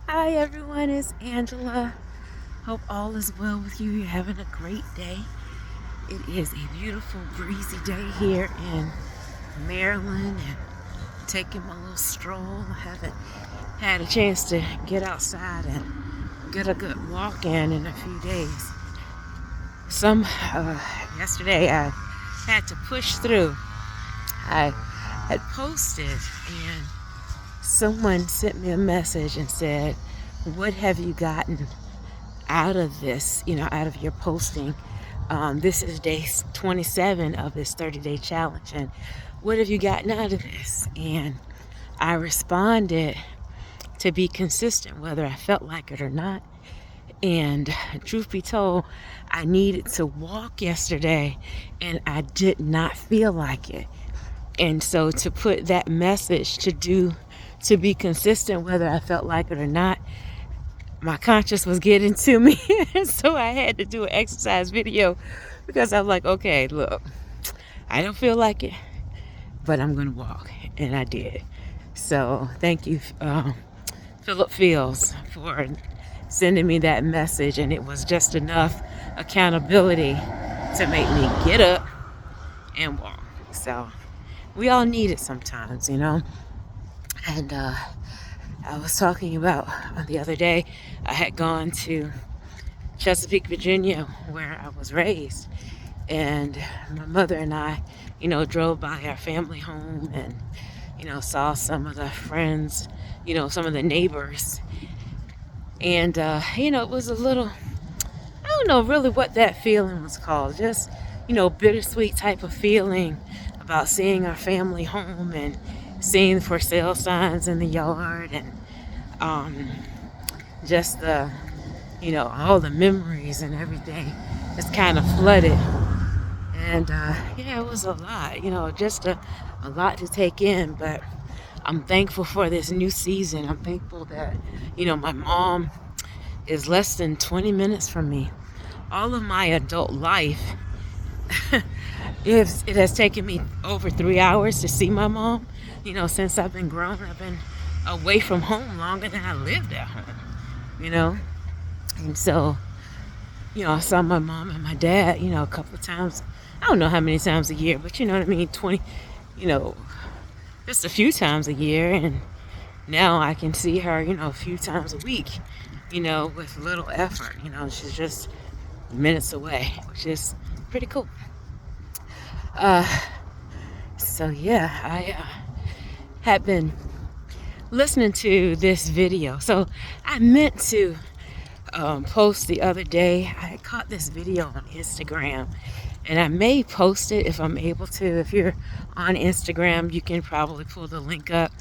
Hi everyone, it's Angela. Hope all is well with you. You're having a great day. It is a beautiful, breezy day here in Maryland and taking my little stroll. I haven't had a chance to get outside and get a good walk in a few days. Some Yesterday I had to push through. I had posted and someone sent me a message and said, "What have you gotten out of this, out of your posting? This is day 27 of this 30-day challenge. And what have you gotten out of this?" And I responded to be consistent, whether I felt like it or not. And truth be told, I needed to walk yesterday and I did not feel like it. And so to put that message to be consistent, whether I felt like it or not, my conscience was getting to me. And so I had to do an exercise video because I'm like, okay, look, I don't feel like it, but I'm going to walk. And I did. So thank you, Philip Fields, for sending me that message. And it was just enough accountability to make me get up and walk. So we all need it sometimes. And I was talking about the other day, I had gone to Chesapeake, Virginia, where I was raised. And my mother and I, drove by our family home and, saw some of the friends, some of the neighbors. And, it was a little, I don't know really what that feeling was called. Just, bittersweet type of feeling about seeing our family home and seeing for sale signs in the yard and um, just all the memories and everything just kind of flooded. And yeah, it was a lot, just a lot to take in. But I'm thankful for this new season. I'm thankful that, my mom is less than 20 minutes from me. All of my adult life, it has taken me over 3 hours to see my mom. Since I've been grown, I've been away from home longer than I lived at home. And so, I saw my mom and my dad, a couple of times. I don't know how many times a year, but you know what I mean? 20, you know, just a few times a year. And now I can see her, a few times a week, with little effort. She's just minutes away, which is pretty cool. Uh, so yeah, I had been listening to this video. So I meant to post the other day. I caught this video on Instagram, and I may post it if I'm able to. If you're on Instagram, you can probably pull the link up.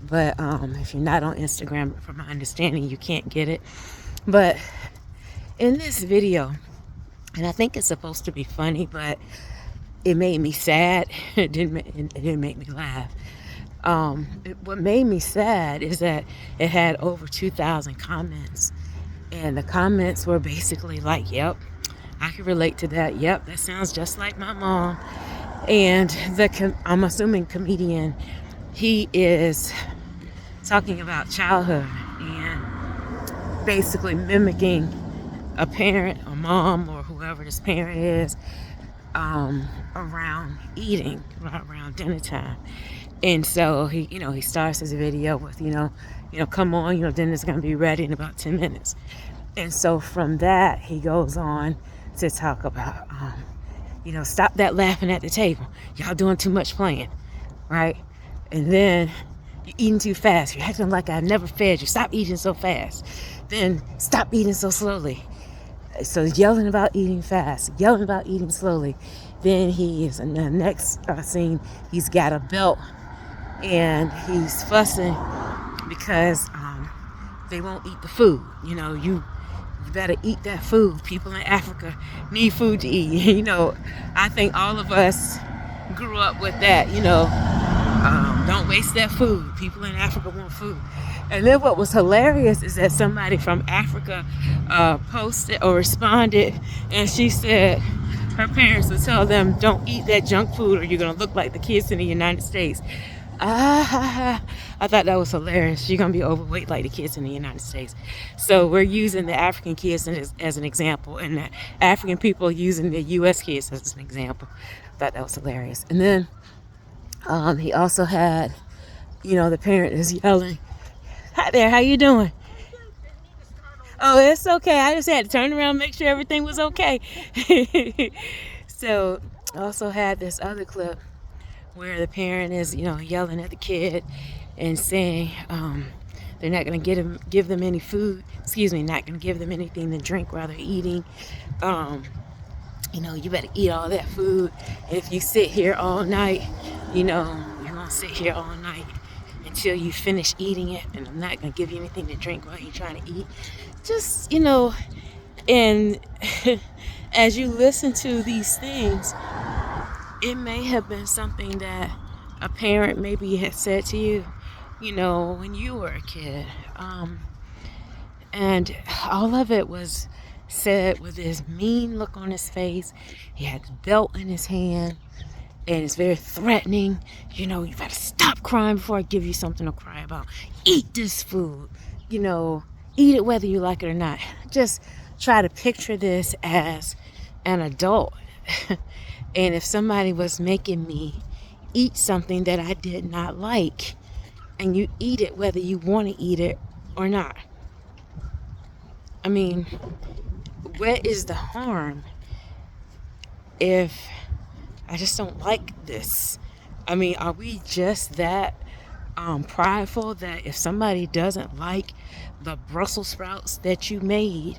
But if you're not on Instagram, from my understanding, you can't get it. But in this video, and I think it's supposed to be funny, but it made me sad. It didn't make me laugh. What made me sad is that it had over 2,000 comments. And the comments were basically like, yep, I can relate to that. Yep, that sounds just like my mom. And I'm assuming comedian, he is talking about childhood and basically mimicking a parent, a mom, or whoever this parent is, around eating, around dinner time. And so he starts his video with, come on, dinner's gonna be ready in about 10 minutes. And so from that, he goes on to talk about, stop that laughing at the table. Y'all doing too much playing, right? And then you're eating too fast. You're acting like I never fed you. Stop eating so fast. Then stop eating so slowly. So yelling about eating fast, yelling about eating slowly. Then he is in the next scene. He's got a belt and he's fussing because they won't eat the food. You better eat that food. People in Africa need food to eat. I think all of us grew up with that. Don't waste that food. People in Africa want food. And then what was hilarious is that somebody from Africa posted or responded, and she said her parents would tell them, don't eat that junk food or you're going to look like the kids in the United States. I thought that was hilarious. You're gonna be overweight like the kids in the United States. So we're using the African kids as an example, and the African people using the U.S. kids as an example. I thought that was hilarious. And then he also had, the parent is yelling, "Hi there, how you doing?" Oh, it's okay. I just had to turn around and make sure everything was okay. So I also had this other clip where the parent is, yelling at the kid and saying they're not going to give them any food. Excuse me, not going to give them anything to drink while they're eating. You better eat all that food. And if you sit here all night, you're going to sit here all night until you finish eating it. And I'm not going to give you anything to drink while you're trying to eat. Just, and as you listen to these things, it may have been something that a parent maybe had said to you, when you were a kid. And all of it was said with this mean look on his face. He had the belt in his hand, and it's very threatening. You better stop crying before I give you something to cry about. Eat this food. Eat it whether you like it or not. Just try to picture this as an adult. And if somebody was making me eat something that I did not like, and you eat it whether you want to eat it or not. I mean, what is the harm if I just don't like this? I mean, are we just that prideful that if somebody doesn't like the Brussels sprouts that you made,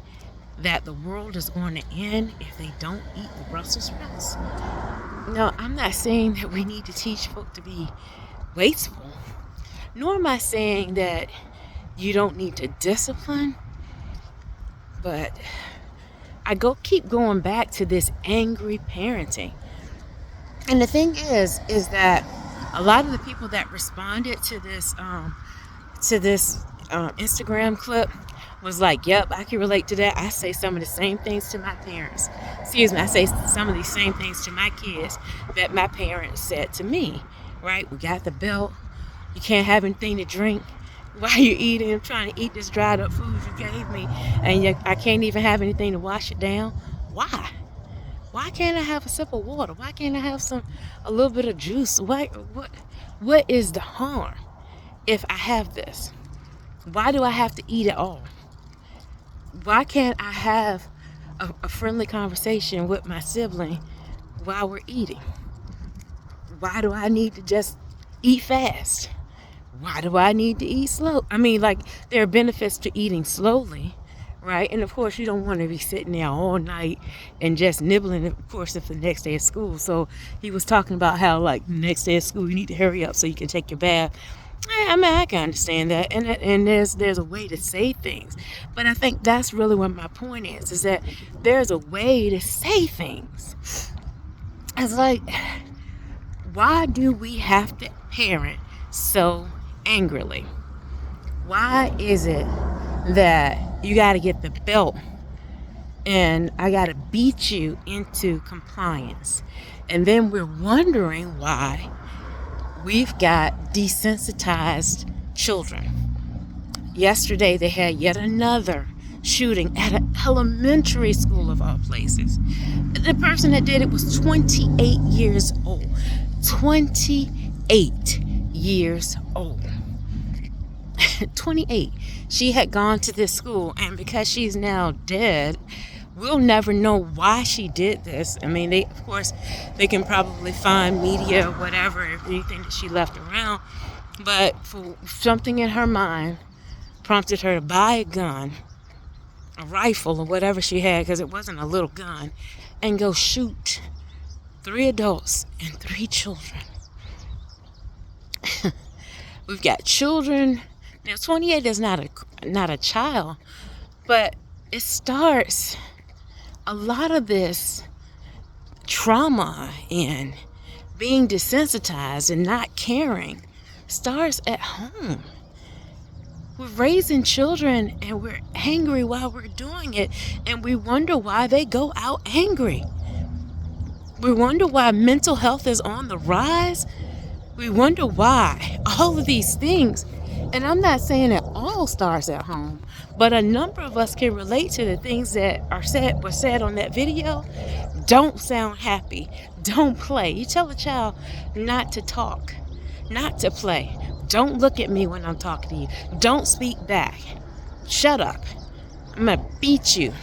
that the world is going to end if they don't eat the Brussels sprouts? No, I'm not saying that we need to teach folk to be wasteful, nor am I saying that you don't need to discipline, but I keep going back to this angry parenting. And the thing is that a lot of the people that responded to this Instagram clip was like, yep, I can relate to that. I say some of the same things to my parents. I say some of these same things to my kids that my parents said to me, right? We got the belt. You can't have anything to drink while you're eating. I'm trying to eat this dried up food you gave me, and I can't even have anything to wash it down. Why? Why can't I have a sip of water? Why can't I have a little bit of juice? What is the harm if I have this? Why do I have to eat it all? Why can't I have a friendly conversation with my sibling while we're eating? Why do I need to just eat fast? Why do I need to eat slow? I mean, there are benefits to eating slowly, right? And of course, you don't want to be sitting there all night and just nibbling, of course, if the next day of school. So he was talking about how, next day of school, you need to hurry up so you can take your bath. I mean, I can understand that, and there's a way to say things, but I think that's really what my point is that there's a way to say things. It's like, why do we have to parent so angrily? Why is it that you got to get the belt and I got to beat you into compliance? And then we're wondering why we've got desensitized children. Yesterday, they had yet another shooting at an elementary school of all places. The person that did it was 28 years old. 28 years old. 28. She had gone to this school, and because she's now dead, we'll never know why she did this. I mean, of course, they can probably find media or whatever, anything that she left around. But for something in her mind prompted her to buy a gun, a rifle or whatever she had, because it wasn't a little gun, and go shoot 3 adults and 3 children. We've got children. Now, 28 is not a child, but it starts. A lot of this trauma and being desensitized and not caring starts at home. We're raising children and we're angry while we're doing it, and we wonder why they go out angry. We wonder why mental health is on the rise We wonder why all of these things. And I'm not saying it all starts at home, but a number of us can relate to the things that were said on that video. Don't sound happy. Don't play. You tell a child not to talk, not to play. Don't look at me when I'm talking to you. Don't speak back. Shut up. I'm gonna beat you.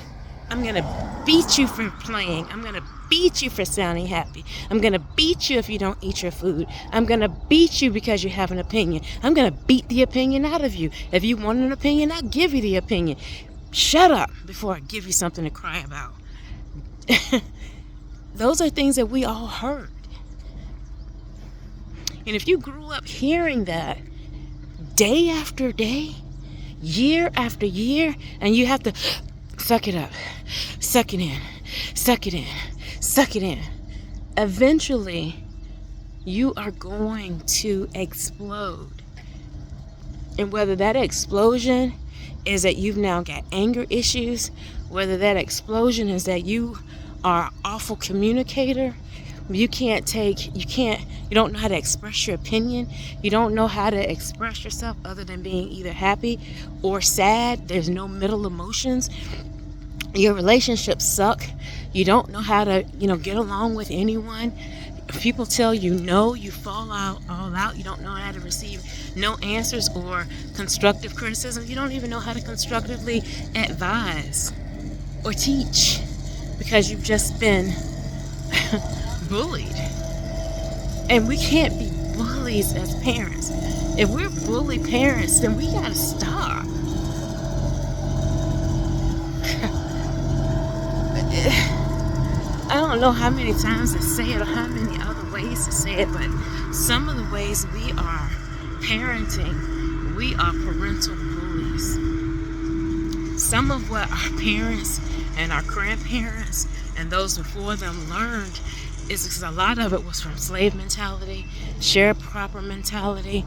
I'm gonna beat you for playing. I'm gonna beat you for sounding happy. I'm gonna beat you if you don't eat your food. I'm gonna beat you because you have an opinion. I'm gonna beat the opinion out of you. If you want an opinion, I'll give you the opinion. Shut up before I give you something to cry about. Those are things that we all heard. And if you grew up hearing that day after day, year after year, and you have to suck it up, suck it in, suck it in, suck it in, eventually you are going to explode. And whether that explosion is that you've now got anger issues, whether that explosion is that you are an awful communicator, you don't know how to express your opinion, you don't know how to express yourself other than being either happy or sad, there's no middle emotions, your relationships suck, you don't know how to get along with anyone, if people tell you no, you fall all out, you don't know how to receive no answers or constructive criticism, you don't even know how to constructively advise or teach because you've just been bullied. And we can't be bullies as parents. If we're bully parents, then we gotta stop. I don't know how many times to say it or how many other ways to say it, but some of the ways we are parenting, we are parental bullies. Some of what our parents and our grandparents and those before them learned is because a lot of it was from slave mentality, sharecropper mentality.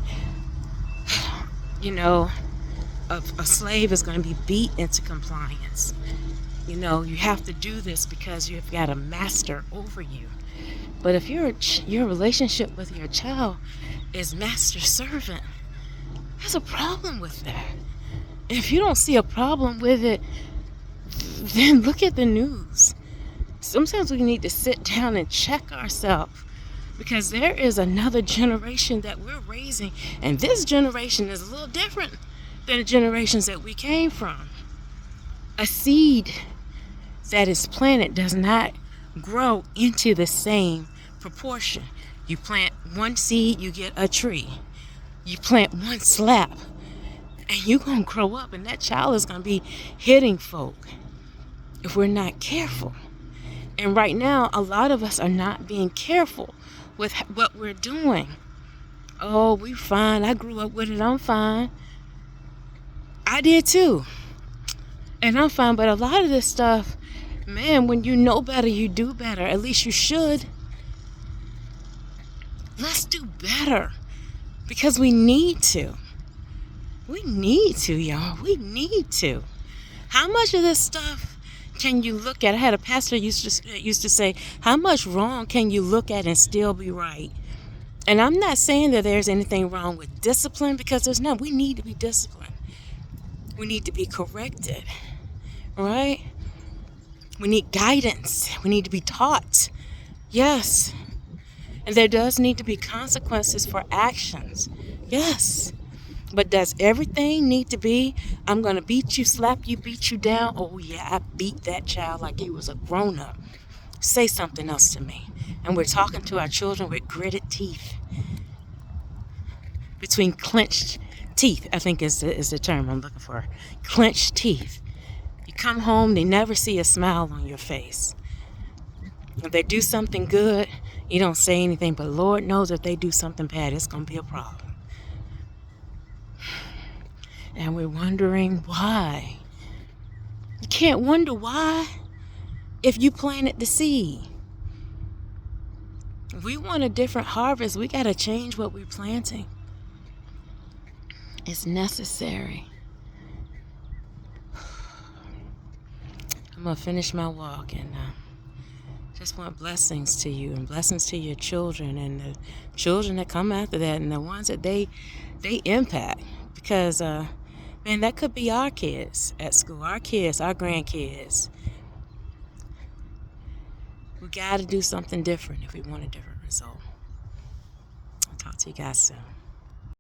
A slave is going to be beat into compliance. You have to do this because you've got a master over you. But if your relationship with your child is master servant, there's a problem with that. And if you don't see a problem with it, then look at the news. Sometimes we need to sit down and check ourselves because there is another generation that we're raising, and this generation is a little different than the generations that we came from. A seed that is planted does not grow into the same proportion. You plant one seed, you get a tree. You plant one slap, and you're going to grow up, and that child is going to be hitting folk if we're not careful. And right now, a lot of us are not being careful with what we're doing. Oh, we're fine. I grew up with it. I'm fine. I did too. And I'm fine. But a lot of this stuff, man, when you know better, you do better. At least you should. Let's do better. Because we need to. We need to, y'all. We need to. How much of this stuff can you look at? I had a pastor used to say, how much wrong can you look at and still be right? And I'm not saying that there's anything wrong with discipline, because there's not. We need to be disciplined. We need to be corrected, right? We need guidance. We need to be taught. Yes. And there does need to be consequences for actions. Yes. But does everything need to be, I'm going to beat you, slap you, beat you down? Oh, yeah, I beat that child like he was a grown-up. Say something else to me. And we're talking to our children with gritted teeth. Between clenched teeth, I think is the term I'm looking for. Clenched teeth. You come home, they never see a smile on your face. If they do something good, you don't say anything. But Lord knows if they do something bad, it's going to be a problem. And we're wondering why. You can't wonder why if you planted the seed. If we want a different harvest, we got to change what we're planting. It's necessary. I'm going to finish my walk and Just want blessings to you and blessings to your children and the children that come after that and the ones that they impact. Because man, that could be our kids at school, our kids, our grandkids. We got to do something different if we want a different result. I'll talk to you guys soon.